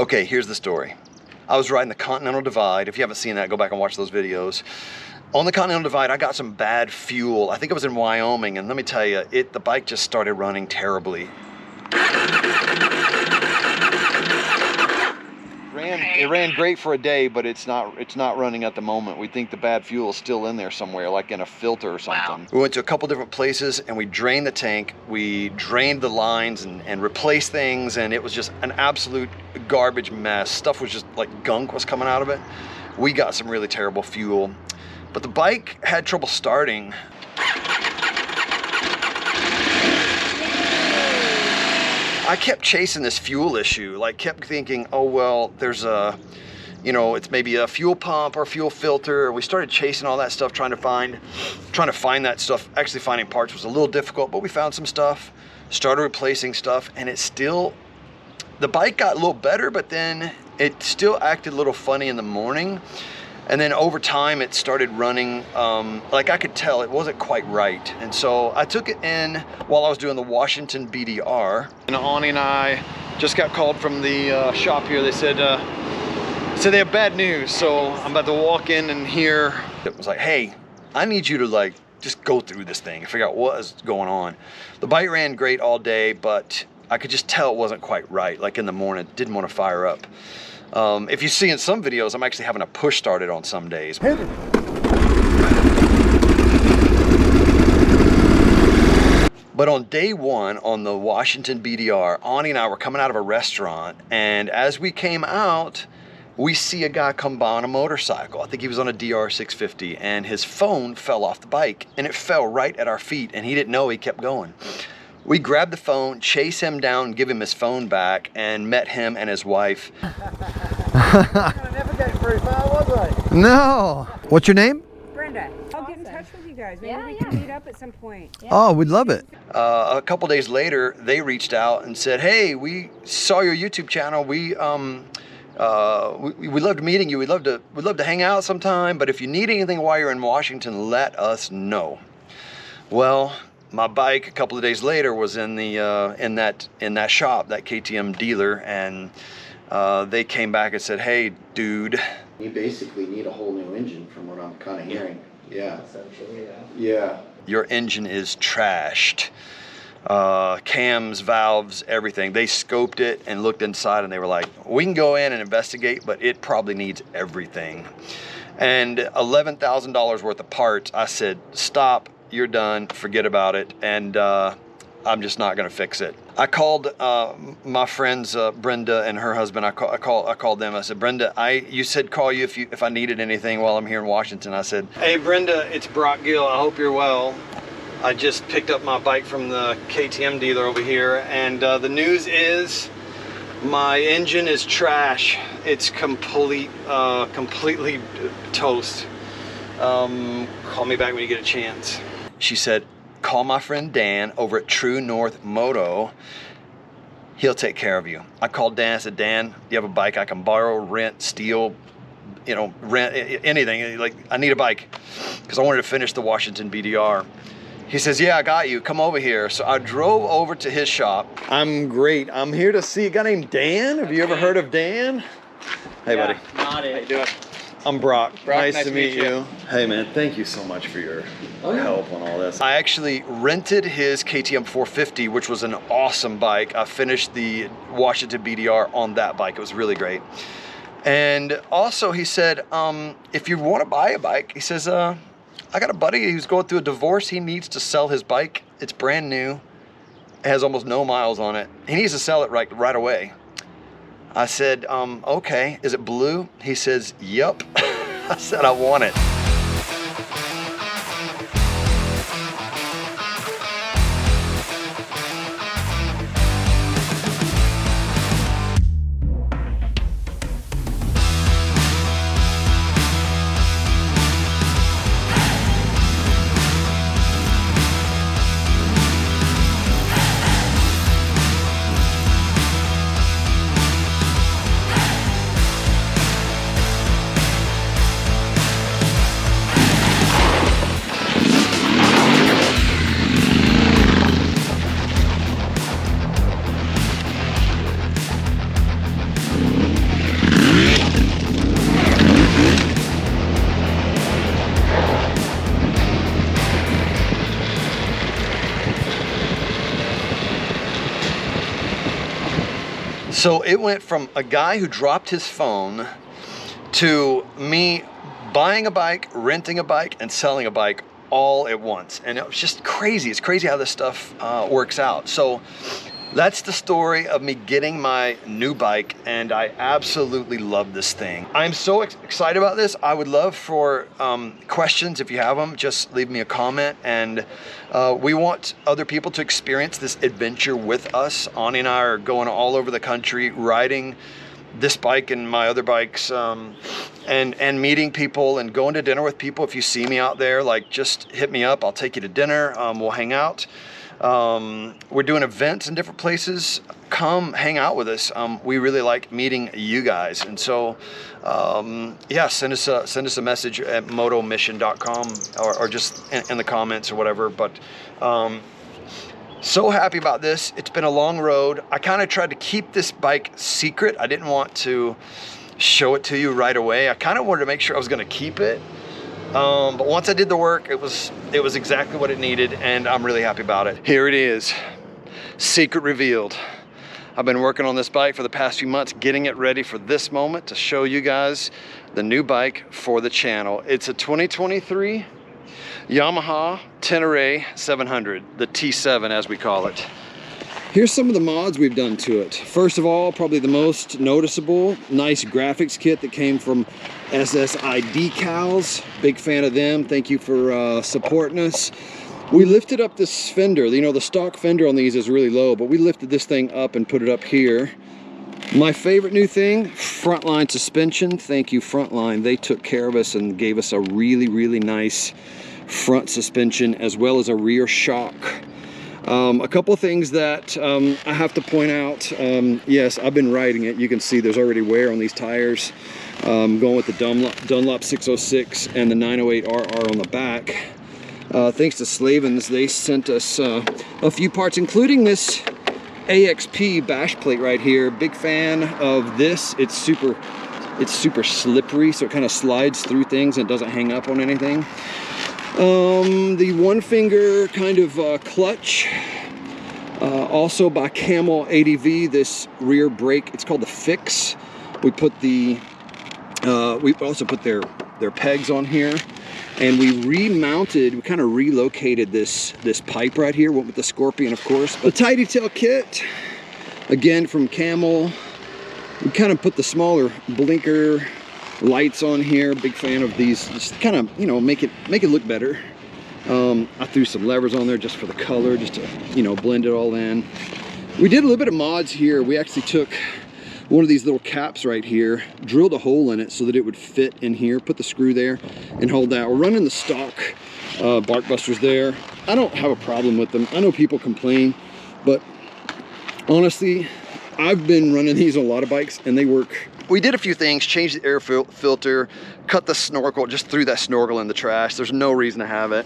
Okay, here's the story. I was riding the Continental Divide. If you haven't seen that, go back and watch those videos. On the Continental Divide, I got some bad fuel. I think it was in Wyoming, and let me tell you, the bike just started running terribly. It ran great for a day, but it's not running at the moment. We think the bad fuel is still in there somewhere, like in a filter or something. Wow. We went to a couple different places and we drained the tank. We drained the lines and replaced things, and it was just an absolute garbage mess. Stuff was just like gunk was coming out of it. We got some really terrible fuel, but the bike had trouble starting. I kept chasing this fuel issue, like kept thinking, oh, well, there's a, it's maybe a fuel pump or fuel filter. We started chasing all that stuff, trying to find that stuff. Actually finding parts was a little difficult, but we found some stuff, started replacing stuff, and the bike got a little better, but then it still acted a little funny in the morning. And then over time, it started running, like I could tell it wasn't quite right. And so I took it in while I was doing the Washington BDR. And Ani and I just got called from the shop here. They said they have bad news. So I'm about to walk in and hear, it was like, hey, I need you to just go through this thing and figure out what is going on. The bike ran great all day, but I could just tell it wasn't quite right. Like in the morning, it didn't want to fire up. If you see in some videos, I'm actually having to push start it on some days. But on day one on the Washington BDR, Ani and I were coming out of a restaurant, and as we came out, we see a guy come by on a motorcycle. I think he was on a DR 650, and his phone fell off the bike, and it fell right at our feet, and he didn't know. He kept going. We grabbed the phone, chased him down, give him his phone back, and met him and his wife. I never got very far, was I? No. What's your name? Brenda. I'll get in touch with you guys. Maybe we can meet up at some point. Yeah. Oh, we'd love it. A couple days later, they reached out and said, hey, we saw your YouTube channel. We loved meeting you. We'd love to hang out sometime, but if you need anything while you're in Washington, let us know. Well, my bike a couple of days later was in that shop, that KTM dealer, and they came back and said, hey, dude, you basically need a whole new engine from what I'm kind of hearing. Yeah. Essentially, yeah. Yeah. Your engine is trashed. Cams, valves, everything. They scoped it and looked inside, and they were like, we can go in and investigate, but it probably needs everything. And $11,000 worth of parts. I said, stop. You're done, forget about it, and I'm just not gonna fix it. I called my friends Brenda and her husband. I called them. I said, Brenda, you said call you if I needed anything while I'm here in Washington. I said, hey Brenda, it's Brock Gill. I hope you're well. I just picked up my bike from the KTM dealer over here, and the news is my engine is trash. It's completely toast. Call me back when you get a chance. She said, call my friend Dan over at True North Moto. He'll take care of you. I called Dan. I said, Dan, you have a bike I can borrow, rent, steal, rent, anything. Like, I need a bike because I wanted to finish the Washington BDR. He says, yeah, I got you. Come over here. So I drove over to his shop. I'm great. I'm here to see a guy named Dan. Have you ever heard of Dan? Hey, buddy. Not it. How you doing? I'm Brock. Nice to meet you. Hey man, thank you so much for your help on all this. I actually rented his KTM 450, which was an awesome bike. I finished the Washington BDR on that bike. It was really great. And also he said, if you want to buy a bike, he says, I got a buddy who's going through a divorce. He needs to sell his bike. It's brand new. It has almost no miles on it. He needs to sell it right away. I said, okay, is it blue? He says, yup. I said, I want it. So it went from a guy who dropped his phone to me buying a bike, renting a bike, and selling a bike all at once. And it was just crazy. It's crazy how this stuff works out. So that's the story of me getting my new bike, and I absolutely love this thing. I'm so excited about this. I would love for questions. If you have them, just leave me a comment. And we want other people to experience this adventure with us. Ani and I are going all over the country riding this bike and my other bikes, and meeting people and going to dinner with people. If you see me out there, like, just hit me up. I'll take you to dinner. We'll hang out. We're doing events in different places. Come hang out with us. We really like meeting you guys. And so, yeah, send us a message at motomission.com or just in the comments or whatever. But, so happy about this. It's been a long road. I kind of tried to keep this bike secret. I didn't want to show it to you right away. I kind of wanted to make sure I was going to keep it. But once I did the work, it was exactly what it needed, and I'm really happy about it. Here it is, secret revealed. I've been working on this bike for the past few months, getting it ready for this moment to show you guys the new bike for the channel. It's a 2023 Yamaha Tenere 700, the T7 as we call it. Here's some of the mods we've done to it. First of all, probably the most noticeable, nice graphics kit that came from SSI Decals. Big fan of them. Thank you for supporting us. We lifted up this fender. You know, the stock fender on these is really low, but we lifted this thing up and put it up here. My favorite new thing, Frontline suspension. Thank you, Frontline. They took care of us and gave us a really, really nice front suspension as well as a rear shock. A couple things that I have to point out. Yes, I've been riding it. You can see there's already wear on these tires. Going with the Dunlop 606 and the 908RR on the back. Thanks to Slavens, they sent us a few parts, including this AXP bash plate right here. Big fan of this. It's super slippery, so it kind of slides through things and doesn't hang up on anything. The one finger kind of clutch, also by Camel ADV, this rear brake, it's called the Fix. We put the, we also put their pegs on here, and we remounted, we kind of relocated this pipe right here, went with the Scorpion, of course. The tidy tail kit, again from Camel. We kind of put the smaller blinker lights on here. Big fan of these, just kind of, you know, make it look better. I threw some levers on there just for the color, just to, you know, blend it all in. We did a little bit of mods here. We actually took one of these little caps right here, drilled a hole in it so that it would fit in here, put the screw there and hold that. We're running the stock bark busters there. I don't have a problem with them. I know people complain, but honestly, I've been running these on a lot of bikes and they work. We did a few things, changed the air filter, cut the snorkel, just threw that snorkel in the trash. There's no reason to have it.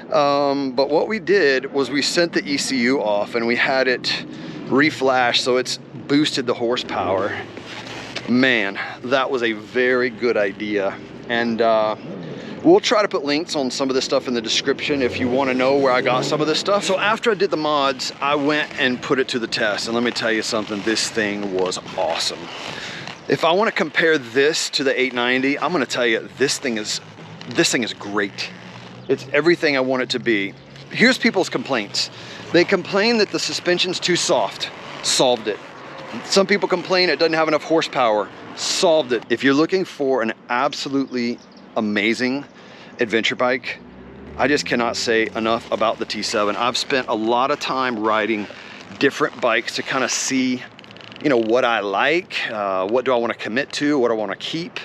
But what we did was we sent the ECU off and we had it reflashed, so it's boosted the horsepower. Man, that was a very good idea. And we'll try to put links on some of this stuff in the description if you want to know where I got some of this stuff. So after I did the mods, I went and put it to the test. And let me tell you something, this thing was awesome. If I want to compare this to the 890, I'm going to tell you this thing is great. It's everything I want it to be. Here's people's complaints. They complain that the suspension's too soft. Solved it. Some people complain it doesn't have enough horsepower. Solved it. If you're looking for an absolutely amazing adventure bike, I just cannot say enough about the T7. I've spent a lot of time riding different bikes to kind of see, you know, what I like, what do I want to commit to, what I want to keep.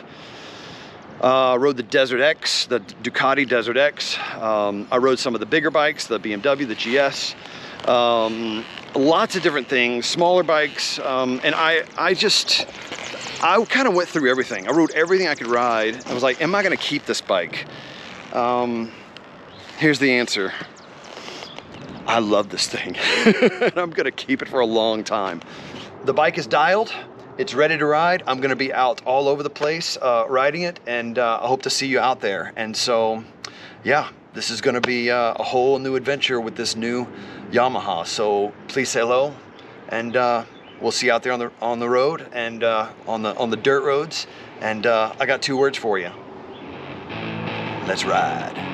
I rode the Desert X, the Ducati Desert X. I rode some of the bigger bikes, the BMW, the GS. Lots of different things, smaller bikes, and I kind of went through everything. I rode everything I could ride. I was like, am I going to keep this bike? Here's the answer. I love this thing, and I'm going to keep it for a long time. The bike is dialed. It's ready to ride. I'm going to be out all over the place riding it, and I hope to see you out there. And so, yeah, this is going to be a whole new adventure with this new Yamaha. So please say hello, and we'll see you out there on the road and on the dirt roads. And I got 2 words for you. Let's ride.